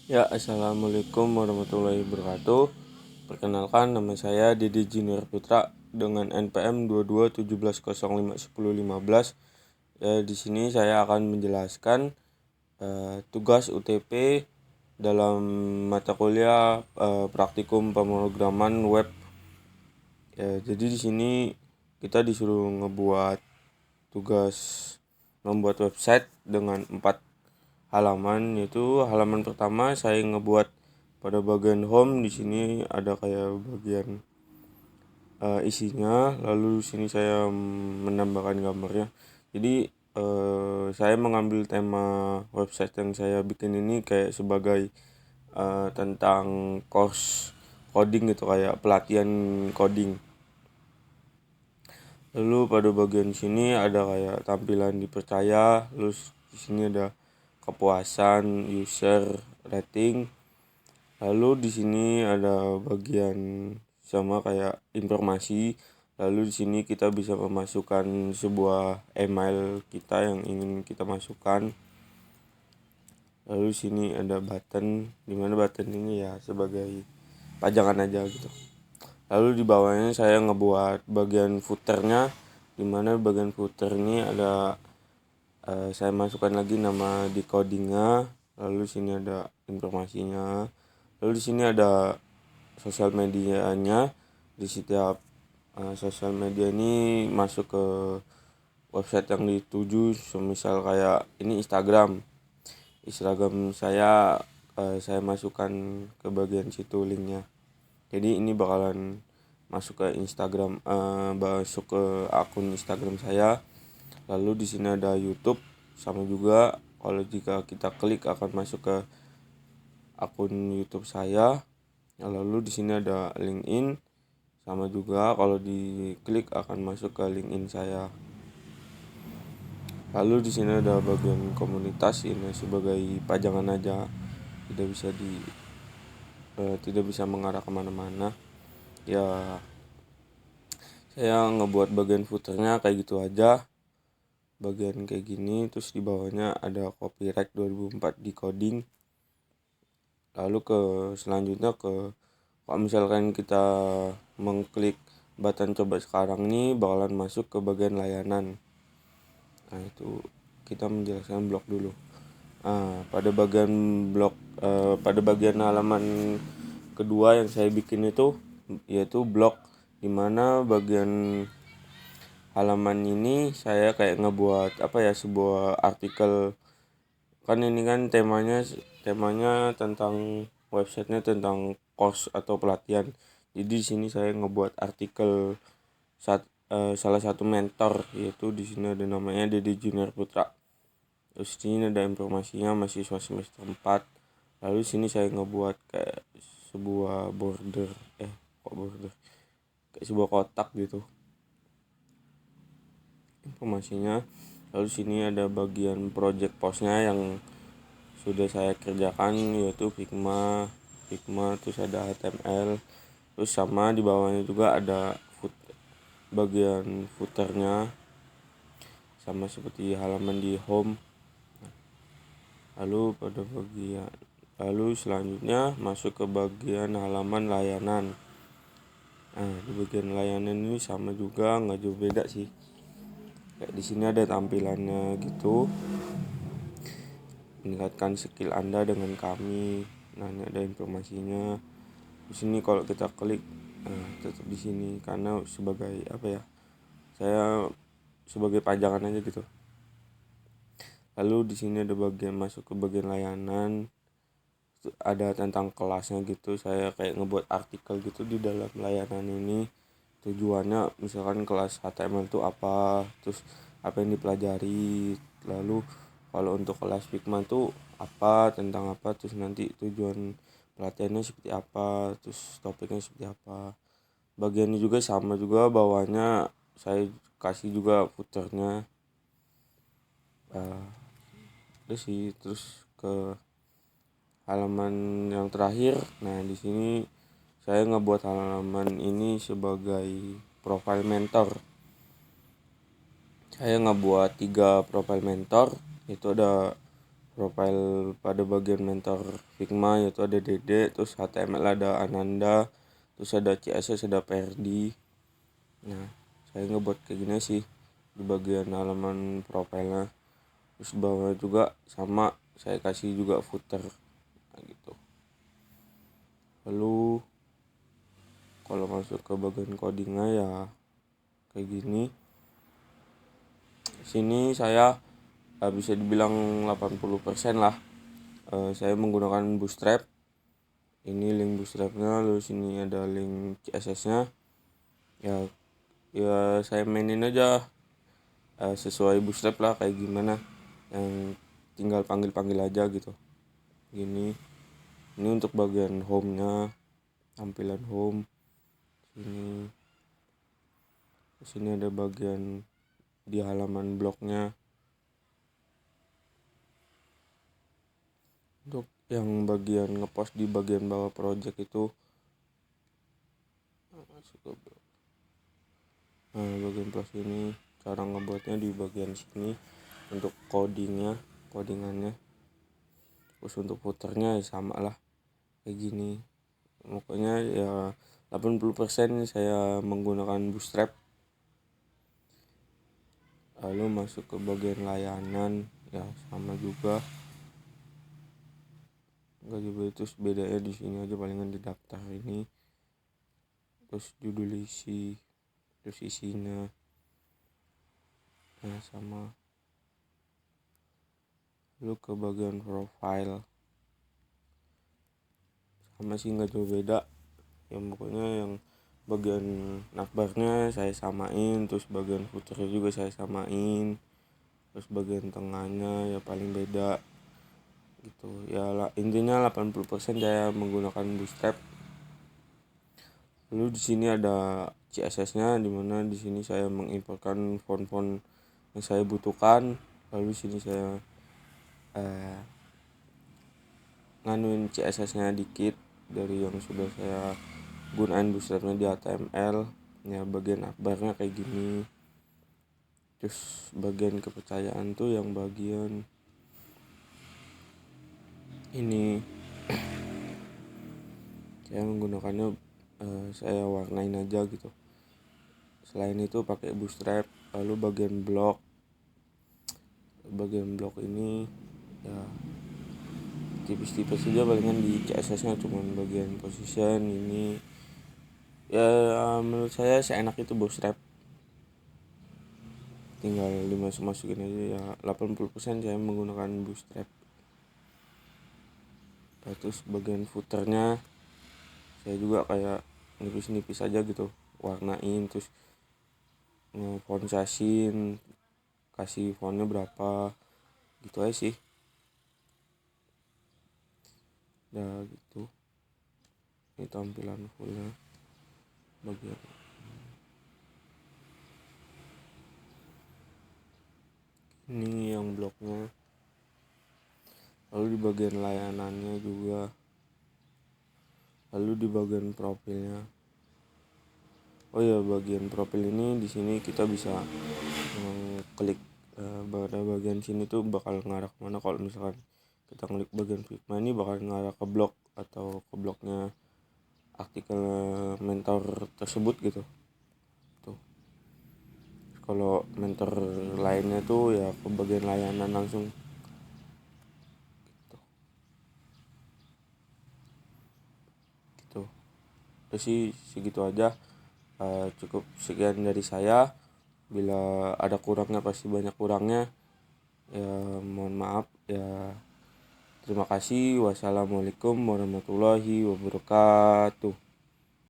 Ya, assalamualaikum warahmatullahi wabarakatuh. Perkenalkan, nama saya Didi Junior Putra dengan NPM 2217051015. Ya, di sini saya akan menjelaskan tugas UTP dalam mata kuliah praktikum pemrograman web. Ya, jadi di sini kita disuruh tugas membuat website dengan 4 halaman. Yaitu halaman pertama saya ngebuat pada bagian home. Di sini ada kayak bagian isinya, lalu di sini saya menambahkan gambarnya. Jadi saya mengambil tema website yang saya bikin ini kayak sebagai tentang course coding gitu, kayak pelatihan coding. Lalu pada bagian sini ada kayak tampilan dipercaya, terus di sini ada kepuasan user rating. Lalu di sini ada bagian sama kayak informasi. Lalu di sini kita bisa memasukkan sebuah email kita yang ingin kita masukkan. Lalu di sini ada button, dimana button ini ya sebagai pajangan aja gitu. Lalu di bawahnya saya ngebuat bagian footernya, dimana bagian footer ini ada saya masukkan lagi nama di codingnya. Lalu di sini ada informasinya. Lalu di sini ada sosial medianya. Di setiap sosial media ini masuk ke website yang dituju. Misal kayak ini Instagram saya masukkan ke bagian situ linknya. Jadi ini bakalan masuk ke Instagram, masuk ke akun Instagram saya. Lalu di sini ada YouTube, sama juga kalau jika kita klik akan masuk ke akun YouTube saya. Lalu di sini ada LinkedIn, sama juga kalau diklik akan masuk ke LinkedIn saya. Lalu di sini ada bagian komunitas, ini sebagai pajangan aja, tidak bisa mengarah kemana-mana. Ya, saya ngebuat bagian footernya kayak gitu aja, bagian kayak gini. Terus di bawahnya ada copyright 2004 di coding. Lalu selanjutnya kalau misalkan kita mengklik button coba sekarang ini bakalan masuk ke bagian layanan. Nah, itu kita menjelaskan blog dulu. Pada bagian halaman kedua yang saya bikin itu yaitu blog, dimana bagian halaman ini saya kayak ngebuat sebuah artikel. Kan ini kan temanya tentang websitenya tentang course atau pelatihan. Jadi di sini saya ngebuat artikel salah satu mentor, yaitu di sini ada namanya Didi Junior Putra. Terus di sini ada informasinya mahasiswa semester 4. Lalu sini saya ngebuat kayak sebuah kayak sebuah kotak gitu informasinya. Lalu sini ada bagian project postnya yang sudah saya kerjakan, yaitu Figma, terus ada HTML. Terus sama di bawahnya juga ada bagian footernya, sama seperti halaman di home. Lalu selanjutnya masuk ke bagian halaman layanan. Nah, di bagian layanan ini sama juga, nggak jauh beda sih. Kayak di sini ada tampilannya gitu, meningkatkan skill Anda dengan kami. Nah, ini ada informasinya. Di sini kalau kita klik, tetap di sini karena sebagai saya sebagai pajangan aja gitu. Lalu di sini ada bagian masuk ke bagian layanan, ada tentang kelasnya gitu. Saya kayak ngebuat artikel gitu di dalam layanan ini. Tujuannya misalkan kelas HTML itu apa, terus apa yang dipelajari. Lalu kalau untuk kelas Figma itu apa, tentang apa, terus nanti tujuan pelatihannya seperti apa, terus topiknya seperti apa. Bagian ini juga sama juga, bawahnya saya kasih juga footernya. Terus ke halaman yang terakhir. Nah, di sini saya ngebuat halaman ini sebagai profile mentor. Saya ngebuat 3 profile mentor. Itu ada profile pada bagian mentor Figma yaitu ada Dede, terus HTML ada Ananda, terus ada CSS ada PRD. Nah, saya ngebuat kayak gini sih di bagian halaman profilnya. Terus bawah juga sama saya kasih juga footer, nah, gitu. Lalu kalau masuk ke bagian codingnya ya kayak gini. Sini saya bisa dibilang 80% lah. Saya menggunakan Bootstrap. Ini link Bootstrapnya, lalu sini ada link CSS-nya. Ya saya mainin aja sesuai Bootstrap lah kayak gimana. Yang tinggal panggil aja gitu. Gini. Ini untuk bagian home-nya, tampilan home. Sini ada bagian di halaman blognya. Untuk yang bagian ngepost di bagian bawah project itu bagian plus ini cara ngebuatnya di bagian sini untuk codingannya. Terus untuk footernya ya sama lah kayak gini. Pokoknya ya 80% saya menggunakan Bootstrap. Lalu masuk ke bagian layanan ya sama juga. Enggak juga, itu bedanya di sini aja palingan di daftar ini. Terus judul isi, terus isinya nah sama. Lalu ke bagian profile sama sih, nggak jauh beda. Yang pokoknya yang bagian navbarnya saya samain, terus bagian footernya juga saya samain, terus bagian tengahnya ya paling beda gitu ya lah. Intinya 80% saya menggunakan Bootstrap. Lalu di sini ada CSS-nya, dimana di sini saya mengimpортkan font-font yang saya butuhkan. Lalu di sini saya nganuin CSS-nya dikit dari yang sudah saya gunain Bootstrap-nya di HTML. Ya bagian akbarnya kayak gini. Terus bagian kepercayaan tuh yang bagian ini saya menggunakannya saya warnain aja gitu. Selain itu pakai Bootstrap. Lalu bagian blog ini ya tipis-tipis aja palingan di CSS-nya, cuman bagian position ini ya menurut saya seenak itu Bootstrap, tinggal dimasukin aja ya. 80% saya menggunakan Bootstrap. Terus bagian footernya saya juga kayak nipis-nipis aja gitu, warnain, terus ngefonsasin, kasih fontnya berapa gitu aja sih. Nah gitu, ini tampilan fullnya bagian ini yang blognya. Lalu di bagian layanannya juga, lalu di bagian profilnya. Oh ya, bagian profil ini di sini kita bisa klik pada bagian sini tuh bakal ngarah kemana. Kalau misalkan kita klik bagian Figma ini bakal ngarah ke blog atau ke blognya artikel mentor tersebut gitu. Tuh. Kalau mentor lainnya tuh ya ke bagian layanan langsung. Gitu. Terus sih segitu aja. Cukup sekian dari saya. Bila ada kurangnya pasti banyak kurangnya. Ya mohon maaf ya. Terima kasih. Wassalamualaikum warahmatullahi wabarakatuh.